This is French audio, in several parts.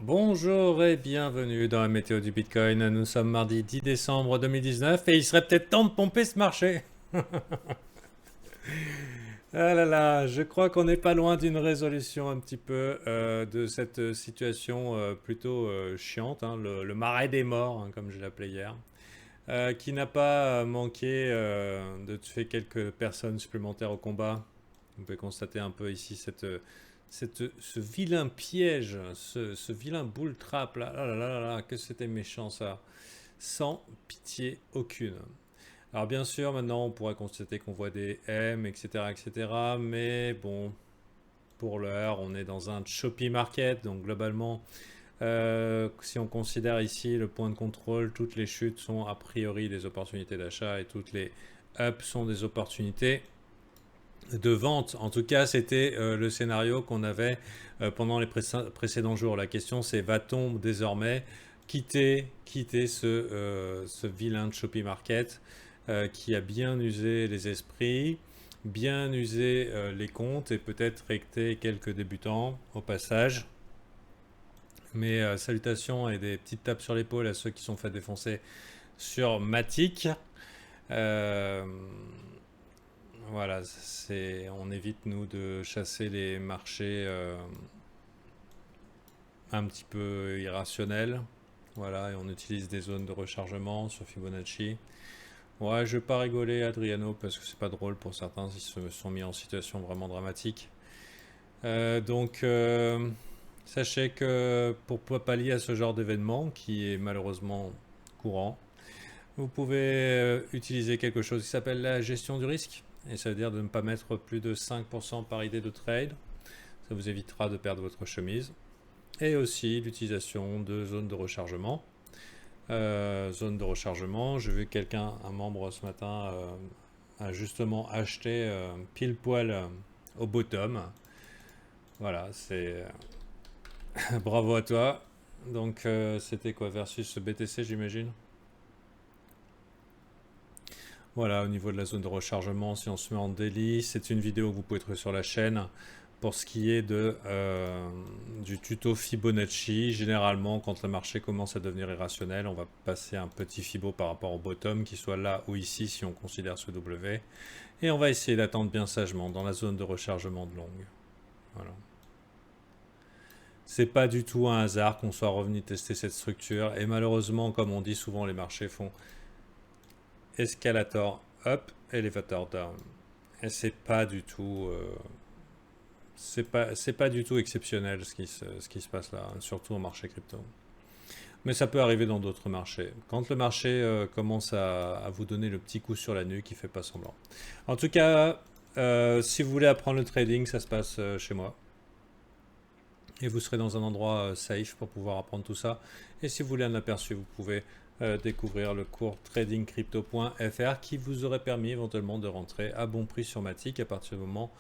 Bonjour et bienvenue dans la météo du Bitcoin. Nous sommes mardi 10 décembre 2019 et il serait peut-être temps de pomper ce marché. Ah là là, je crois qu'on n'est pas loin d'une résolution un petit peu de cette situation plutôt chiante, hein, le marais des morts, hein, comme je l'appelais hier, qui n'a pas manqué de tuer quelques personnes supplémentaires au combat. Vous pouvez constater un peu ici ce vilain piège, ce vilain bull trap là. Ah là là là là, que c'était méchant ça. Sans pitié aucune. Alors bien sûr, maintenant on pourrait constater qu'on voit des M, etc., etc. Mais bon, pour l'heure, on est dans un choppy market. Donc globalement, si on considère ici le point de contrôle, toutes les chutes sont a priori des opportunités d'achat et toutes les ups sont des opportunités de vente. En tout cas, c'était le scénario qu'on avait pendant les précédents jours. La question, c'est va-t-on désormais quitter ce vilain choppy market qui a bien usé les esprits, bien usé les comptes et peut-être recté quelques débutants au passage. Mais salutations et des petites tapes sur l'épaule à ceux qui sont fait défoncer sur Matic. Euh, voilà, on évite nous de chasser les marchés un petit peu irrationnels. Voilà, et on utilise des zones de rechargement sur Fibonacci. Ouais, je vais pas rigoler, Adriano, parce que c'est pas drôle pour certains, ils se sont mis en situation vraiment dramatique. Donc, sachez que pour pallier à ce genre d'événement, qui est malheureusement courant, vous pouvez utiliser quelque chose qui s'appelle la gestion du risque. Et ça veut dire de ne pas mettre plus de 5% par idée de trade. Ça vous évitera de perdre votre chemise. Et aussi l'utilisation de zones de rechargement. Zone de rechargement, j'ai vu un membre ce matin, a justement acheté pile poil au bottom. Voilà, c'est bravo à toi. Donc c'était quoi versus BTC, j'imagine. Voilà, au niveau de la zone de rechargement, si on se met en daily, c'est une vidéo que vous pouvez trouver sur la chaîne. Pour ce qui est du tuto Fibonacci, généralement, quand le marché commence à devenir irrationnel, on va passer un petit Fibo par rapport au bottom, qui soit là ou ici si on considère ce W. Et on va essayer d'attendre bien sagement dans la zone de rechargement de longue. Voilà. C'est pas du tout un hasard qu'on soit revenu tester cette structure. Et malheureusement, comme on dit souvent, les marchés font escalator up, elevator down. Et c'est pas du tout exceptionnel ce qui se passe là, hein, surtout au marché crypto. Mais ça peut arriver dans d'autres marchés. Quand le marché commence à vous donner le petit coup sur la nuque, il fait pas semblant. En tout cas, si vous voulez apprendre le trading, ça se passe chez moi. Et vous serez dans un endroit safe pour pouvoir apprendre tout ça. Et si vous voulez un aperçu, vous pouvez découvrir le cours tradingcrypto.fr qui vous aurait permis éventuellement de rentrer à bon prix sur Matic à partir du moment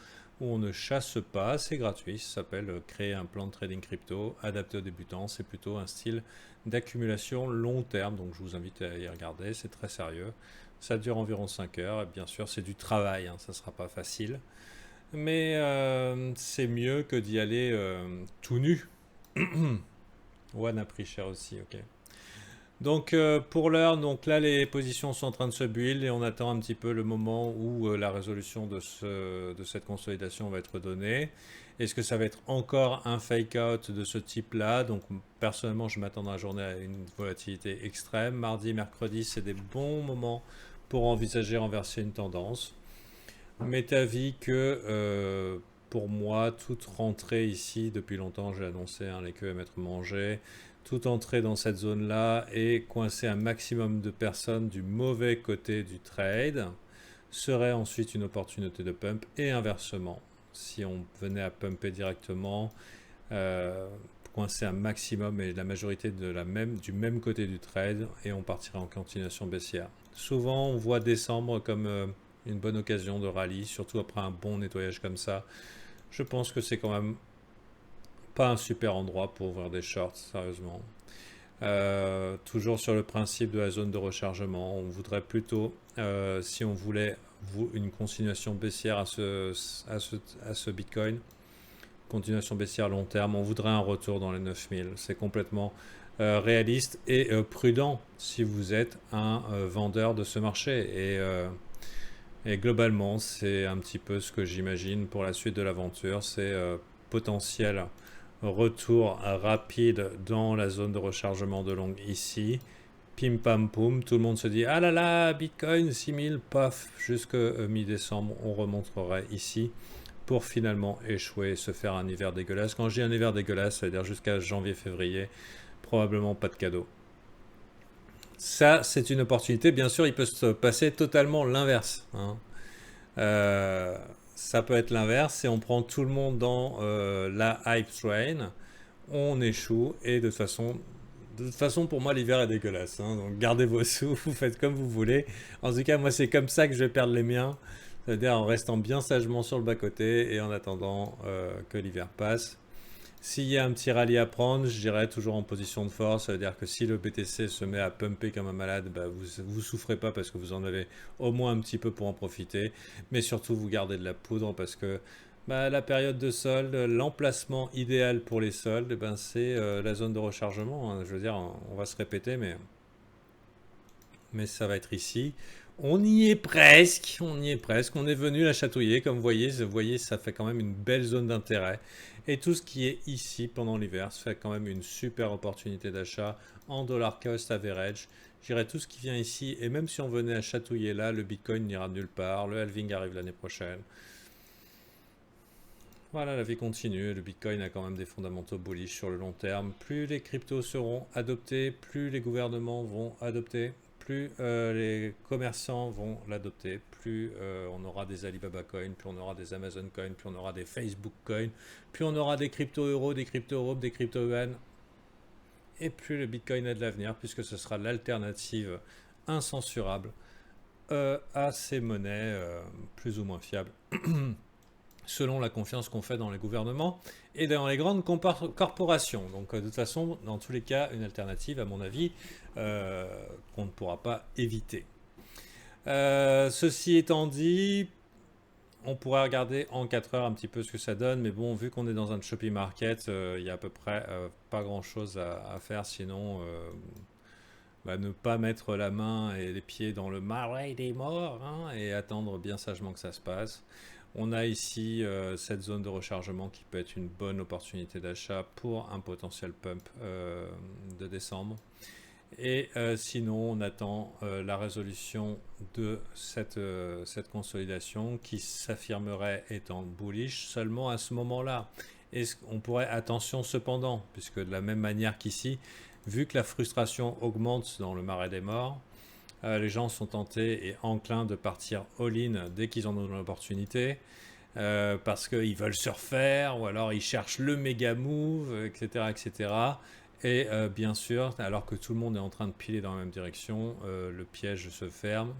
où on ne chasse pas. C'est gratuit, ça s'appelle créer un plan de trading crypto adapté aux débutants. C'est plutôt un style d'accumulation long terme, donc je vous invite à y regarder, c'est très sérieux. Ça dure environ 5 heures et bien sûr c'est du travail, hein, ça ne sera pas facile. Mais c'est mieux que d'y aller tout nu. One a pris cher aussi, ok. Donc pour l'heure, donc là les positions sont en train de se build et on attend un petit peu le moment où la résolution de cette consolidation va être donnée. Est-ce que ça va être encore un fake out de ce type-là? Donc personnellement, je m'attends dans la journée à une volatilité extrême. Mardi, mercredi, c'est des bons moments pour envisager renverser une tendance. M'est avis que pour moi, toute rentrée ici, depuis longtemps, j'ai annoncé les queues à mettre mangé, toute entrée dans cette zone-là et coincer un maximum de personnes du mauvais côté du trade serait ensuite une opportunité de pump et inversement. Si on venait à pumper directement, euh, coincer un maximum et la majorité du même côté du trade et on partirait en continuation baissière. Souvent, on voit décembre comme une bonne occasion de rallye, surtout après un bon nettoyage comme ça. Je pense que c'est quand même pas un super endroit pour ouvrir des shorts, sérieusement. Toujours sur le principe de la zone de rechargement, on voudrait plutôt, si on voulait une continuation baissière à ce Bitcoin, continuation baissière long terme, on voudrait un retour dans les 9000. C'est complètement réaliste et prudent si vous êtes un vendeur de ce marché. Et globalement, c'est un petit peu ce que j'imagine pour la suite de l'aventure. C'est potentiel retour rapide dans la zone de rechargement de longue ici. Pim pam poum, tout le monde se dit ah là là, Bitcoin 6000, paf, jusque mi-décembre, on remonterait ici pour finalement échouer et se faire un hiver dégueulasse. Quand je dis un hiver dégueulasse, ça veut dire jusqu'à janvier-février, probablement pas de cadeau. Ça, c'est une opportunité. Bien sûr, il peut se passer totalement l'inverse, hein. Ça peut être l'inverse, et on prend tout le monde dans la hype train, on échoue, et de toute façon pour moi, l'hiver est dégueulasse, hein. Donc gardez vos sous, vous faites comme vous voulez. En tout cas, moi, c'est comme ça que je vais perdre les miens, c'est-à-dire en restant bien sagement sur le bas-côté et en attendant que l'hiver passe. S'il y a un petit rallye à prendre, je dirais toujours en position de force. Ça veut dire que si le BTC se met à pumper comme un malade, bah vous souffrez pas parce que vous en avez au moins un petit peu pour en profiter. Mais surtout, vous gardez de la poudre parce que bah, la période de solde, l'emplacement idéal pour les soldes, ben, c'est la zone de rechargement, hein. Je veux dire, on va se répéter, mais ça va être ici. On y est presque, on y est presque. On est venu la chatouiller, comme vous voyez, ça fait quand même une belle zone d'intérêt. Et tout ce qui est ici pendant l'hiver, ça fait quand même une super opportunité d'achat en dollar cost average. Je dirais tout ce qui vient ici, et même si on venait à chatouiller là, le Bitcoin n'ira nulle part, le halving arrive l'année prochaine. Voilà, la vie continue, le Bitcoin a quand même des fondamentaux bullish sur le long terme. Plus les cryptos seront adoptés, plus les gouvernements vont adopter, plus les commerçants vont l'adopter, plus on aura des Alibaba Coin, plus on aura des Amazon Coin, plus on aura des Facebook Coin, plus on aura des crypto-euros, des crypto-euros, des crypto-yuan, et plus le Bitcoin a de l'avenir, puisque ce sera l'alternative incensurable à ces monnaies plus ou moins fiables. Selon la confiance qu'on fait dans les gouvernements et dans les grandes corporations. Donc de toute façon, dans tous les cas, une alternative, à mon avis, qu'on ne pourra pas éviter. Ceci étant dit, on pourrait regarder en 4 heures un petit peu ce que ça donne, mais bon, vu qu'on est dans un choppy market, il y a à peu près pas grand-chose à faire, sinon ne pas mettre la main et les pieds dans le marais des morts, hein, et attendre bien sagement que ça se passe. On a ici cette zone de rechargement qui peut être une bonne opportunité d'achat pour un potentiel pump de décembre. Et sinon, on attend la résolution de cette consolidation qui s'affirmerait étant bullish seulement à ce moment-là. Et on pourrait, attention cependant, puisque de la même manière qu'ici, vu que la frustration augmente dans le marais des morts, les gens sont tentés et enclins de partir all-in dès qu'ils en ont l'opportunité, parce qu'ils veulent se refaire, ou alors ils cherchent le méga move, etc. etc. Et bien sûr, alors que tout le monde est en train de piler dans la même direction, le piège se ferme,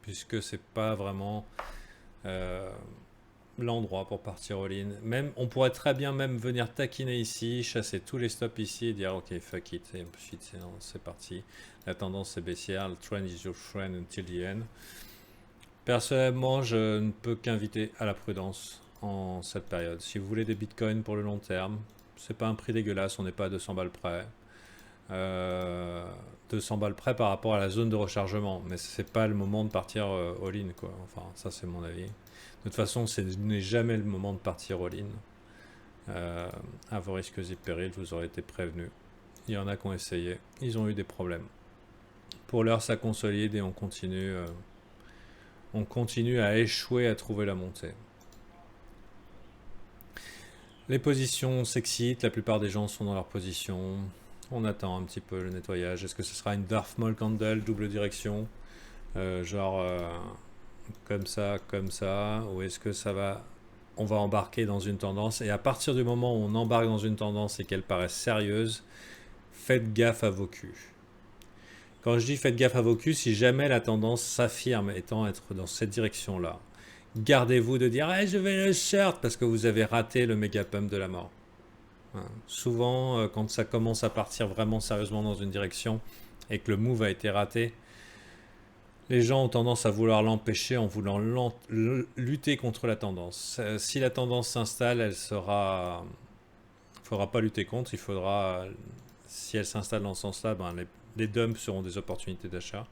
puisque c'est pas vraiment l'endroit pour partir all-in. Même, on pourrait très bien même venir taquiner ici, chasser tous les stops ici et dire ok, fuck it, et ensuite c'est parti. La tendance est baissière, le trend is your friend until the end. Personnellement, je ne peux qu'inviter à la prudence en cette période. Si vous voulez des bitcoins pour le long terme, c'est pas un prix dégueulasse, on n'est pas à 200 balles près. 200 balles près par rapport à la zone de rechargement, mais c'est pas le moment de partir all-in, quoi. Enfin, ça c'est mon avis. De toute façon, ce n'est jamais le moment de partir all-in. À vos risques et périls, vous aurez été prévenus. Il y en a qui ont essayé, ils ont eu des problèmes. Pour l'heure, ça consolide et on continue à échouer à trouver la montée. Les positions s'excitent, la plupart des gens sont dans leur position. On attend un petit peu le nettoyage. Est-ce que ce sera une Darth Maul Candle, double direction, comme ça, ou est-ce que on va embarquer dans une tendance, et à partir du moment où on embarque dans une tendance et qu'elle paraît sérieuse, faites gaffe à vos culs. Quand je dis faites gaffe à vos culs, si jamais la tendance s'affirme étant être dans cette direction-là, gardez-vous de dire hey, je vais le short parce que vous avez raté le méga pump de la mort. Souvent, quand ça commence à partir vraiment sérieusement dans une direction et que le move a été raté, Les gens ont tendance à vouloir l'empêcher en voulant lutter contre la tendance. Si la tendance s'installe, elle sera... Il ne faudra pas lutter contre, il faudra... Si elle s'installe dans ce sens-là, ben les dumps seront des opportunités d'achat.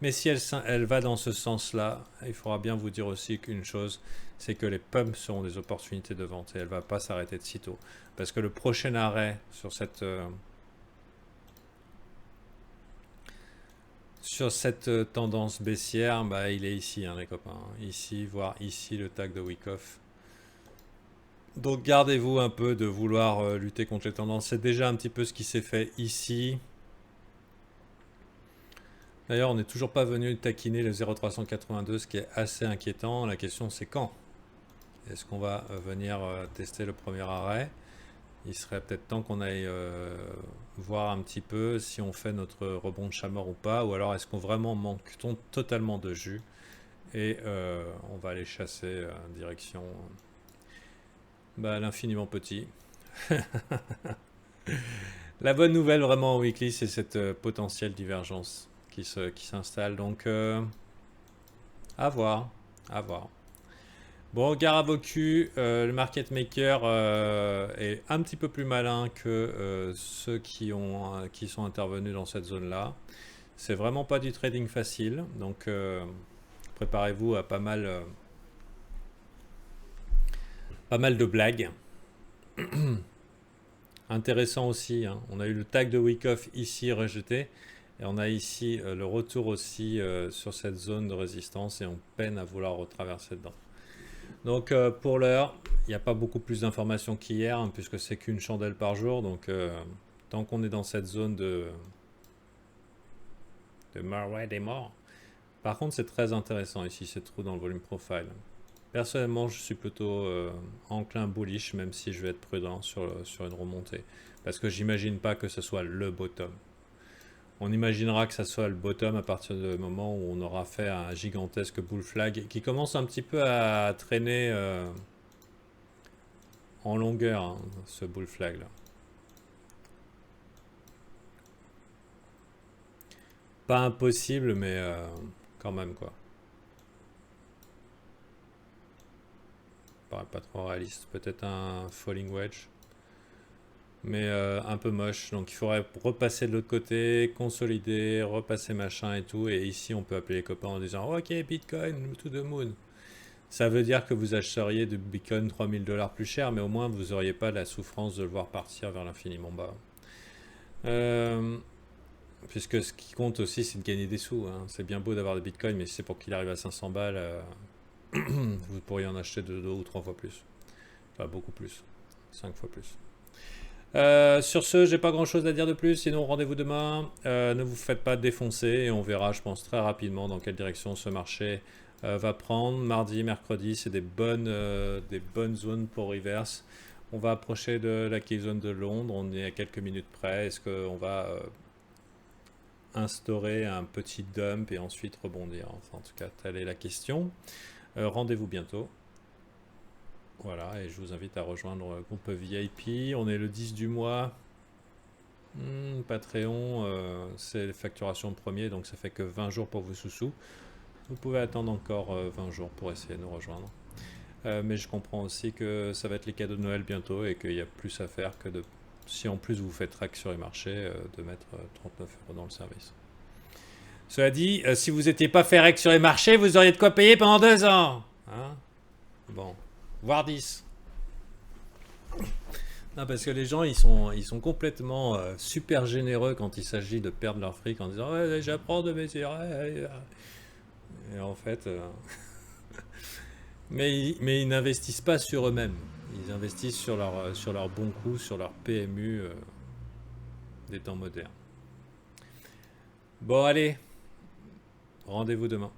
Mais si elle va dans ce sens-là, il faudra bien vous dire aussi qu'une chose, c'est que les pumps seront des opportunités de vente et elle ne va pas s'arrêter de sitôt. Parce que le prochain arrêt sur cette tendance baissière, bah, il est ici, hein, les copains. Ici, voire ici, le tag de Wyckoff. Donc gardez-vous un peu de vouloir lutter contre les tendances. C'est déjà un petit peu ce qui s'est fait ici. D'ailleurs, on n'est toujours pas venu taquiner le 0,382, ce qui est assez inquiétant. La question, c'est quand? Est-ce qu'on va venir tester le premier arrêt? Il serait peut-être temps qu'on aille voir un petit peu si on fait notre rebond de chat mort ou pas, ou alors est-ce qu'on vraiment manque totalement de jus et on va aller chasser en direction l'infiniment petit. La bonne nouvelle vraiment au weekly, c'est cette potentielle divergence qui s'installe, donc à voir, à voir. Bon, gare à vos culs, le market maker est un petit peu plus malin que ceux qui sont intervenus dans cette zone-là. C'est vraiment pas du trading facile, donc préparez-vous à pas mal de blagues. Intéressant aussi, hein. On a eu le tag de Wyckoff ici rejeté, et on a ici le retour aussi sur cette zone de résistance, et on peine à vouloir retraverser dedans. Donc pour l'heure, il n'y a pas beaucoup plus d'informations qu'hier, hein, puisque c'est qu'une chandelle par jour. Donc tant qu'on est dans cette zone de Marway des morts. Par contre, c'est très intéressant ici, ces trous dans le volume profile. Personnellement, je suis plutôt enclin bullish, même si je vais être prudent sur une remontée. Parce que j'imagine pas que ce soit le bottom. On imaginera que ça soit le bottom à partir du moment où on aura fait un gigantesque bull flag qui commence un petit peu à traîner en longueur, hein, ce bull flag là. Pas impossible, mais quand même quoi. Paraît pas trop réaliste. Peut-être un falling wedge. Mais un peu moche, donc il faudrait repasser de l'autre côté, consolider, repasser machin et tout, et ici on peut appeler les copains en disant ok Bitcoin to the moon. Ça veut dire que vous achèteriez du Bitcoin 3000 $ plus cher, mais au moins vous n'auriez pas la souffrance de le voir partir vers l'infiniment bas. Puisque ce qui compte aussi c'est de gagner des sous, hein. C'est bien beau d'avoir des Bitcoins, mais si c'est pour qu'il arrive à 500 balles, vous pourriez en acheter 2 ou 3 fois plus. Enfin beaucoup plus, 5 fois plus. Sur ce, j'ai pas grand chose à dire de plus, sinon rendez-vous demain. Ne vous faites pas défoncer et on verra, je pense, très rapidement dans quelle direction ce marché va prendre. Mardi, mercredi, c'est des bonnes zones pour reverse. On va approcher de la key zone de Londres, on est à quelques minutes près. Est-ce qu'on va instaurer un petit dump et ensuite rebondir? Enfin, en tout cas, telle est la question. Rendez-vous bientôt. Voilà, et je vous invite à rejoindre le groupe VIP. On est le 10 du mois. Patreon, c'est les facturations premier, donc ça fait que 20 jours pour vos sous-sous. Vous pouvez attendre encore 20 jours pour essayer de nous rejoindre. Mais je comprends aussi que ça va être les cadeaux de Noël bientôt et qu'il y a plus à faire que de... Si en plus vous faites track sur les marchés, de mettre 39 € dans le service. Cela dit, si vous n'étiez pas fait rec sur les marchés, vous auriez de quoi payer pendant 2 ans. Hein? Bon. Voire 10. Non, parce que les gens, ils sont complètement super généreux quand il s'agit de perdre leur fric en disant ouais, j'apprends de mes erreurs. Et en fait, mais ils n'investissent pas sur eux-mêmes. Ils investissent sur leur bon coup, sur leur PMU des temps modernes. Bon, allez, rendez-vous demain.